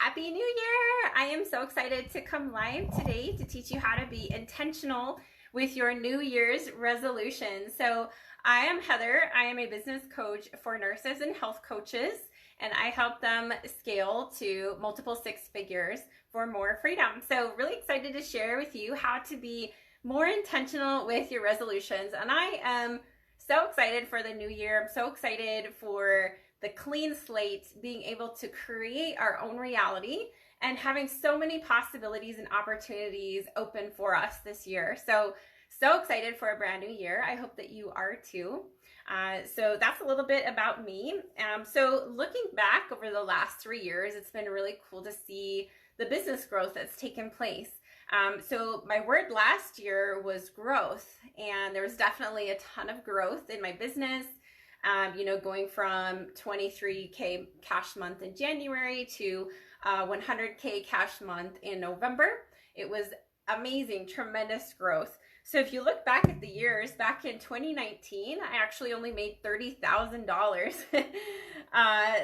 Happy New Year! I am so excited to come live today to teach you how to be intentional with your New Year's resolutions. So I am Heather. I am a business coach for nurses and health coaches, and I help them scale to multiple six figures for more freedom. So really excited to share with you how to be more intentional with your resolutions. And I am so excited for the new year. I'm so excited for the clean slate, being able to create our own reality and having so many possibilities and opportunities open for us this year. So excited for a brand new year. I hope that you are too. So that's a little bit about me. So looking back over the last 3 years, it's been really cool to see the business growth that's taken place. So my word last year was growth, and there was definitely a ton of growth in my business. Going from 23K cash month in January to 100K cash month in November. It was amazing, tremendous growth. So if you look back at the years, back in 2019, I actually only made $30,000.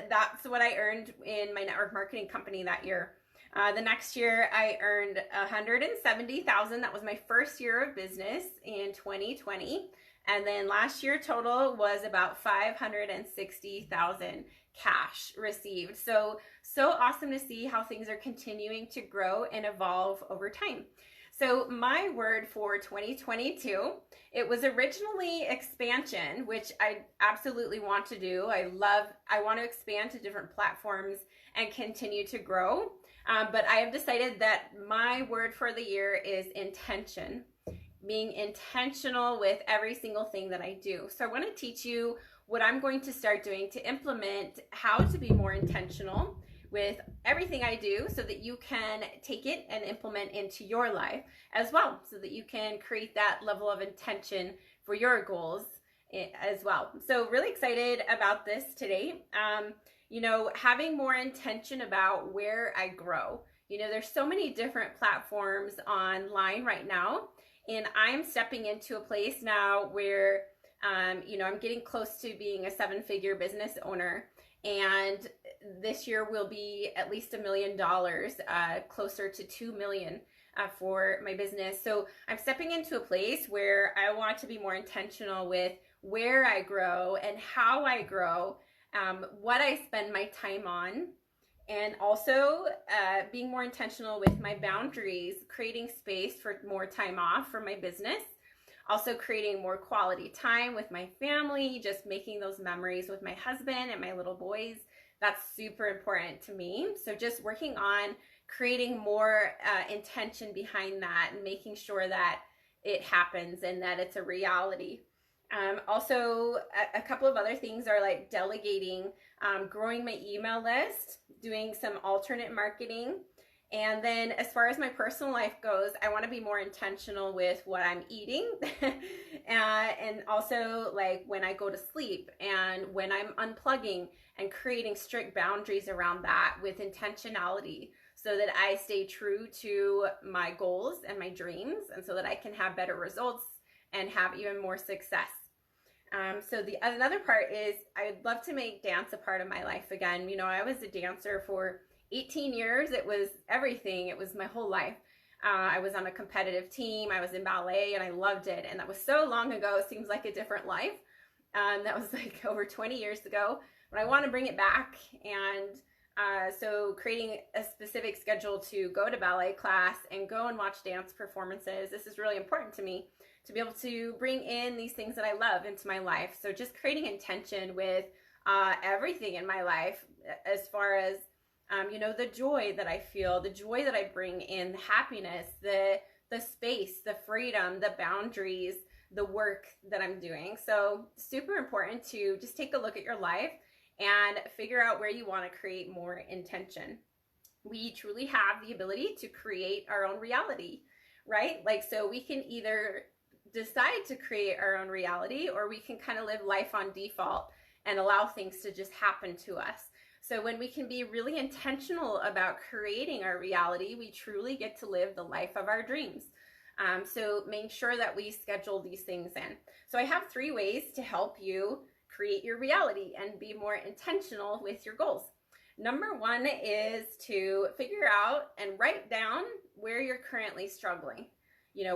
That's what I earned in my network marketing company that year. The next year, I earned $170,000. That was my first year of business in 2020. And then last year total was about $560,000 cash received. So awesome to see how things are continuing to grow and evolve over time. So my word for 2022, it was originally expansion, which I absolutely want to do. I want to expand to different platforms and continue to grow. But I have decided that my word for the year is intention. Being intentional with every single thing that I do. So I want to teach you what I'm going to start doing to implement how to be more intentional with everything I do so that you can take it and implement into your life as well, so that you can create that level of intention for your goals as well. So really excited about this today. Having more intention about where I grow. There's so many different platforms online right now. And I'm stepping into a place now where, I'm getting close to being a 7-figure business owner. And this year will be at least $1 million, closer to 2 million for my business. So I'm stepping into a place where I want to be more intentional with where I grow and how I grow, what I spend my time on. And also being more intentional with my boundaries, creating space for more time off for my business. Also creating more quality time with my family, just making those memories with my husband and my little boys. That's super important to me. So just working on creating more intention behind that and making sure that it happens and that it's a reality. Also, a couple of other things are like delegating, growing my email list, doing some alternate marketing. And then as far as my personal life goes, I want to be more intentional with what I'm eating and also like when I go to sleep and when I'm unplugging and creating strict boundaries around that with intentionality so that I stay true to my goals and my dreams and so that I can have better results and have even more success. So another part is I'd love to make dance a part of my life again. I was a dancer for 18 years. It was everything. It was my whole life. I was on a competitive team. I was in ballet and I loved it. And that was so long ago. It seems like a different life. That was like over 20 years ago. But I want to bring it back. And so creating a specific schedule to go to ballet class and go and watch dance performances. This is really important to me, to be able to bring in these things that I love into my life. So just creating intention with everything in my life as far as, the joy that I feel, the joy that I bring in, the happiness, the space, the freedom, the boundaries, the work that I'm doing. So super important to just take a look at your life and figure out where you want to create more intention. We truly have the ability to create our own reality, right? So we can either decide to create our own reality, or we can kind of live life on default and allow things to just happen to us. So when we can be really intentional about creating our reality, we truly get to live the life of our dreams. So make sure that we schedule these things in. So I have 3 ways to help you create your reality and be more intentional with your goals. Number one is to figure out and write down where you're currently struggling.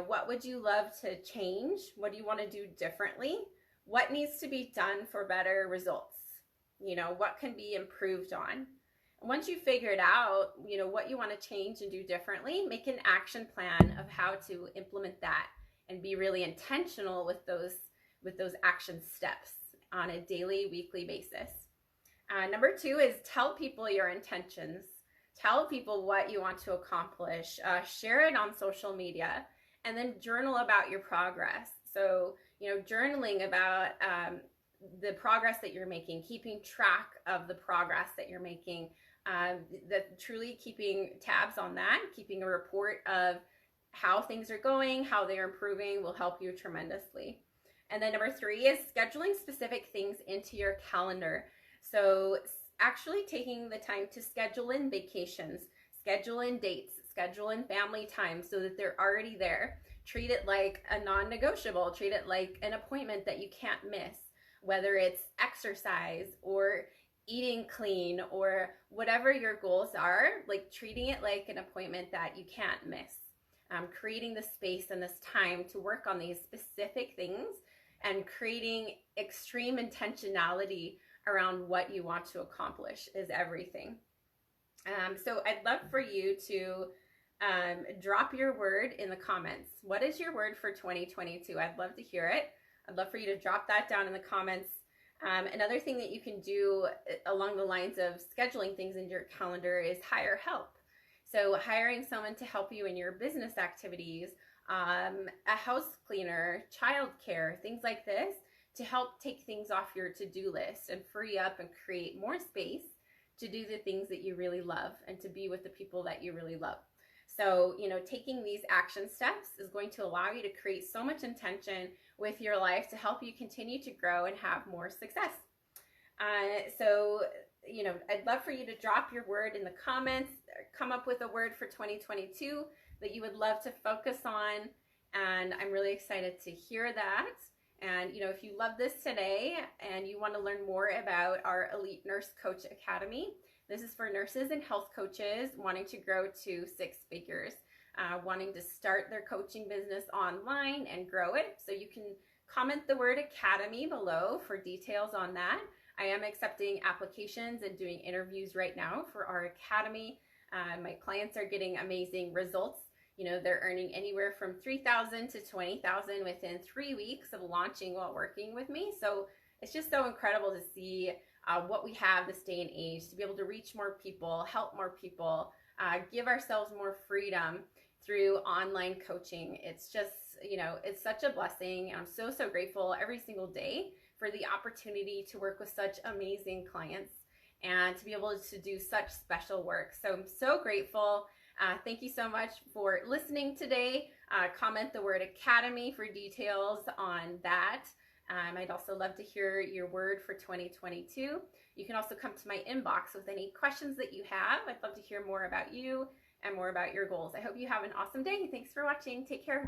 What would you love to change? What do you want to do differently? What needs to be done for better results? What can be improved on? Once you figure it out, what you want to change and do differently, make an action plan of how to implement that and be really intentional with those action steps on a daily, weekly basis. Number two is tell people your intentions. Tell people what you want to accomplish. Share it on social media, and then journal about your progress. So, journaling about the progress that you're making, keeping track of the progress that you're making, truly keeping tabs on that, keeping a report of how things are going, how they're improving will help you tremendously. And then number three is scheduling specific things into your calendar. So actually taking the time to schedule in vacations, schedule in dates, schedule in family time so that they're already there. Treat it like a non-negotiable, treat it like an appointment that you can't miss, whether it's exercise or eating clean or whatever your goals are, like treating it like an appointment that you can't miss. Creating the space and this time to work on these specific things and creating extreme intentionality around what you want to accomplish is everything. So I'd love for you to drop your word in the comments. What is your word for 2022? I'd love to hear it. I'd love for you to drop that down in the comments. Another thing that you can do along the lines of scheduling things into your calendar is hire help. So hiring someone to help you in your business activities, a house cleaner, childcare, things like this, to help take things off your to-do list and free up and create more space to do the things that you really love and to be with the people that you really love. So, taking these action steps is going to allow you to create so much intention with your life to help you continue to grow and have more success. I'd love for you to drop your word in the comments, or come up with a word for 2022 that you would love to focus on. And I'm really excited to hear that. And, if you love this today and you want to learn more about our Elite Nurse Coach Academy, this is for nurses and health coaches wanting to grow to 6 figures, wanting to start their coaching business online and grow it. So you can comment the word academy below for details on that. I am accepting applications and doing interviews right now for our academy. My clients are getting amazing results. They're earning anywhere from $3,000 to $20,000 within 3 weeks of launching while working with me. So it's just so incredible to see what we have this day and age, to be able to reach more people, help more people, give ourselves more freedom through online coaching. It's just, it's such a blessing. I'm so, so grateful every single day for the opportunity to work with such amazing clients and to be able to do such special work. So I'm so grateful. Thank you so much for listening today. Comment the word academy for details on that. I'd also love to hear your word for 2022. You can also come to my inbox with any questions that you have. I'd love to hear more about you and more about your goals. I hope you have an awesome day. Thanks for watching. Take care.